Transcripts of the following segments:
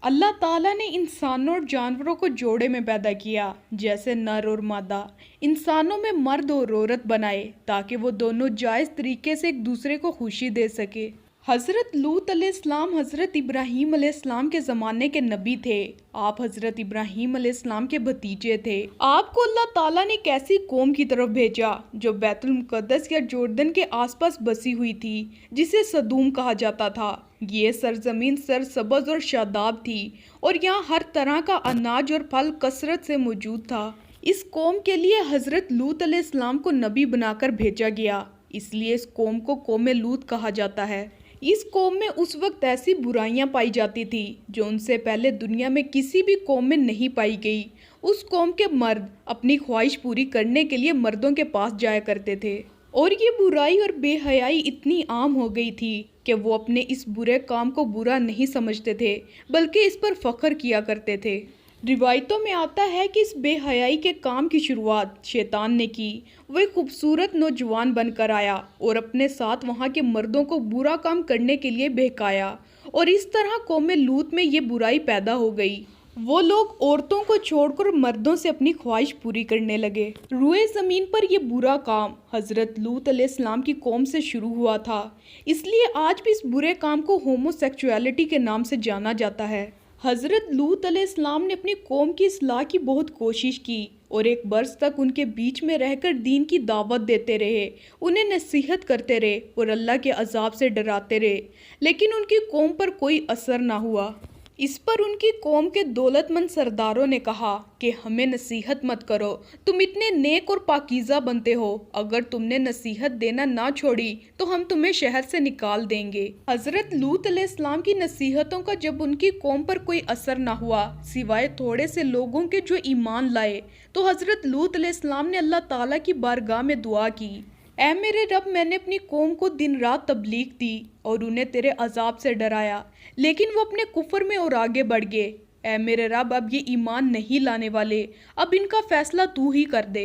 اللہ ताला ने इंसानों और जानवरों को जोड़े में पैदा किया, जैसे नर और मादा। इंसानों में मर्द और औरत बनाए ताकि वो दोनों जायज़ तरीके से एक दूसरे को खुशी दे सके। हज़रत लूत अलैहिस्सलाम हज़रत इब्राहीम अलैहिस्सलाम के ज़माने के नबी थे। आप हज़रत इब्राहीम अलैहिस्सलाम के भतीजे थे। आपको अल्लाह ताला ने एक ऐसी कौम की तरफ भेजा जो बैतुल मुक़द्दस या जॉर्डन के आसपास बसी हुई थी, जिसे सदूम कहा जाता था। ये सरजमीन सरसब्ज़ और शादाब थी और यहाँ हर तरह का अनाज और फल कसरत से मौजूद था। इस कौम के लिए हज़रत लूत अलैहिस्सलाम को नबी बनाकर भेजा गया, इसलिए इस कौम को कौम लूत कहा जाता है। इस कौम में उस वक्त ऐसी बुराइयां पाई जाती थी जो उनसे पहले दुनिया में किसी भी कौम में नहीं पाई गई। उस कौम के मर्द अपनी ख्वाहिश पूरी करने के लिए मर्दों के पास जाया करते थे और ये बुराई और बेहयाई इतनी आम हो गई थी कि वो अपने इस बुरे काम को बुरा नहीं समझते थे, बल्कि इस पर फख्र किया करते थे। रिवायतों में आता है कि इस बेहयाई के काम की शुरुआत शैतान ने की। वो एक खूबसूरत नौजवान बनकर आया और अपने साथ वहाँ के मर्दों को बुरा काम करने के लिए बहकाया और इस तरह कौम लूत में ये बुराई पैदा हो गई। वो लोग औरतों को छोड़कर मर्दों से अपनी ख्वाहिश पूरी करने लगे। रुए ज़मीन पर यह बुरा काम हज़रत लूत अलैहिस्सलाम की कौम से शुरू हुआ था, इसलिए आज भी इस बुरे काम को होमोसेक्सुअलिटी के नाम से जाना जाता है। हज़रत लूत अलैहिस्सलाम ने अपनी कौम की इस्लाह की बहुत कोशिश की और एक बरस तक उनके बीच में रहकर दीन की दावत देते रहे, उन्हें नसीहत करते रहे और अल्लाह के अजाब से डराते रहे, लेकिन उनकी कौम पर कोई असर ना हुआ। इस पर उनकी कौम के दौलतमंद सरदारों ने कहा कि हमें नसीहत मत करो, तुम इतने नेक और पाकीज़ा बनते हो, अगर तुमने नसीहत देना ना छोड़ी तो हम तुम्हें शहर से निकाल देंगे। हज़रत लूत अलैहिस्सलाम की नसीहतों का जब उनकी कौम पर कोई असर ना हुआ, सिवाय थोड़े से लोगों के जो ईमान लाए, तो हज़रत लूत अलैहिस्सलाम ने अल्लाह ताला की बारगाह में दुआ की, ऐ मेरे रब, मैंने अपनी कौम को दिन रात तबलीग दी और उन्हें तेरे अजाब से डराया, लेकिन वो अपने कुफर में और आगे बढ़ गए। ऐ मेरे रब, अब ये ईमान नहीं लाने वाले, अब इनका फैसला तू ही कर दे।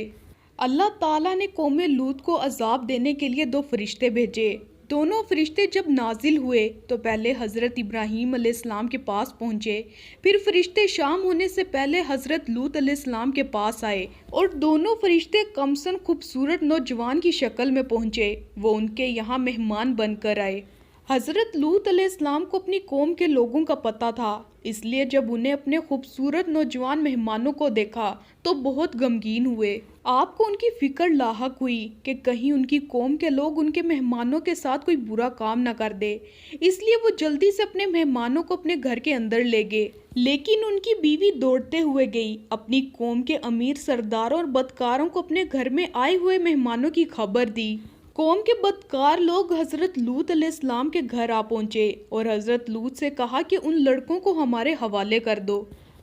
अल्लाह ताला ने कौम लूत को अजाब देने के लिए दो फरिश्ते भेजे। दोनों फरिश्ते जब नाजिल हुए तो पहले हज़रत इब्राहीम अलैहिस्सलाम के पास पहुँचे, फिर फरिश्ते शाम होने से पहले हज़रत लूत अलैहिस्सलाम के पास आए और दोनों फरिश्ते कमसन खूबसूरत नौजवान की शक्ल में पहुँचे। वो उनके यहाँ मेहमान बनकर आए। हज़रत लूत अलैहिस्सलाम को अपनी कौम के लोगों का पता था, इसलिए जब उन्हें अपने खूबसूरत नौजवान मेहमानों को देखा तो बहुत गमगीन हुए। आपको उनकी फ़िक्र लाहक हुई कि कहीं उनकी कौम के लोग उनके मेहमानों के साथ कोई बुरा काम ना कर दे, इसलिए वो जल्दी से अपने मेहमानों को अपने घर के अंदर ले गए। लेकिन उनकी बीवी दौड़ते हुए गई, अपनी कौम के अमीर सरदारों और बदकारों को अपने घर में आए हुए मेहमानों की खबर दी। कौम के बदकार लोग हज़रत लूत अलैहिस्सलाम के घर आ पहुँचे और हज़रत लूत से कहा कि उन लड़कों को हमारे हवाले कर दो।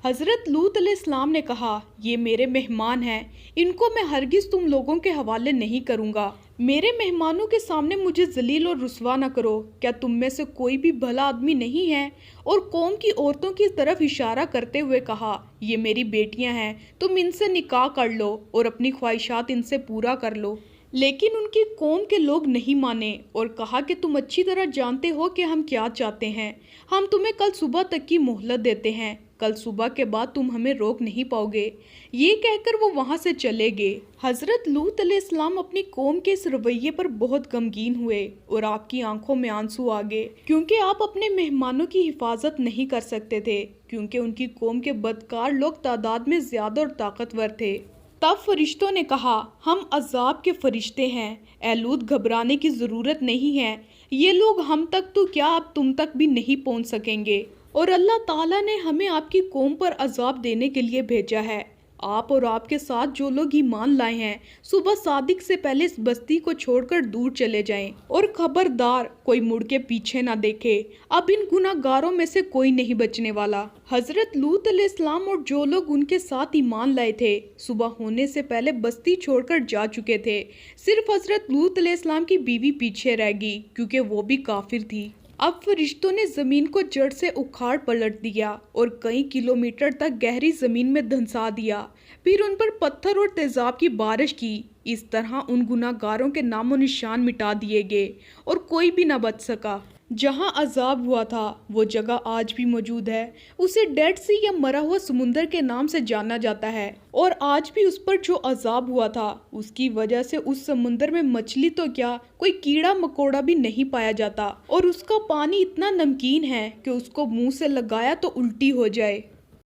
हज़रत लूत अलैहिस्सलाम ने कहा, ये मेरे मेहमान हैं, इनको मैं हरगिज़ तुम लोगों के हवाले नहीं करूँगा। मेरे मेहमानों के सामने मुझे जलील और रुस्वा न करो। क्या तुम में से कोई भी भला आदमी नहीं है? और कौम की औरतों की तरफ इशारा करते हुए कहा, ये मेरी बेटियां हैं, तुम इनसे निकाह कर लो और अपनी ख्वाहिशात इनसे पूरा कर लो। लेकिन उनकी कौम के लोग नहीं माने और कहा कि तुम अच्छी तरह जानते हो कि हम क्या चाहते हैं, हम तुम्हें कल सुबह तक की मोहलत देते हैं, कल सुबह के बाद तुम हमें रोक नहीं पाओगे। ये कहकर वो वहाँ से चले गए। हज़रत लूत अलैहिस्सलाम अपनी कौम के इस रवैये पर बहुत गमगीन हुए और आपकी आंखों में आंसू आ गए, क्योंकि आप अपने मेहमानों की हिफाजत नहीं कर सकते थे, क्योंकि उनकी कौम के बदकार लोग तादाद में ज़्यादा और ताकतवर थे। तब फरिश्तों ने कहा, हम अजाब के फरिश्ते हैं, ऐ लूत घबराने की ज़रूरत नहीं है, ये लोग हम तक तो क्या अब तुम तक भी नहीं पहुंच सकेंगे, और अल्लाह ताला ने हमें आपकी कौम पर अजाब देने के लिए भेजा है। आप और आपके साथ जो लोग ईमान लाए हैं, सुबह सादिक से पहले इस बस्ती को छोड़कर दूर चले जाएं और खबरदार कोई मुड़ के पीछे ना देखे, अब इन गुनाहगारों में से कोई नहीं बचने वाला। हज़रत लूत अलैहिस्सलाम और जो लोग उनके साथ ईमान लाए थे, सुबह होने से पहले बस्ती छोड़कर जा चुके थे। सिर्फ हज़रत लूत अलैहिस्सलाम की बीवी पीछे रह गई, क्योंकि वो भी काफिर थी। अब फरिश्तों ने ज़मीन को जड़ से उखाड़ पलट दिया और कई किलोमीटर तक गहरी ज़मीन में धंसा दिया। फिर उन पर पत्थर और तेज़ाब की बारिश की। इस तरह उन गुनाहगारों के नामो निशान मिटा दिए गए और कोई भी न बच सका। جہاں عذاب ہوا تھا وہ جگہ آج بھی موجود ہے۔ اسے ڈیڈ سی یا مرا ہوا سمندر کے نام سے جانا جاتا ہے، اور آج بھی اس پر جو عذاب ہوا تھا اس کی وجہ سے اس سمندر میں مچھلی تو کیا، کوئی کیڑا مکوڑا بھی نہیں پایا جاتا، اور اس کا پانی اتنا نمکین ہے کہ اس کو منہ سے لگایا تو الٹی ہو جائے۔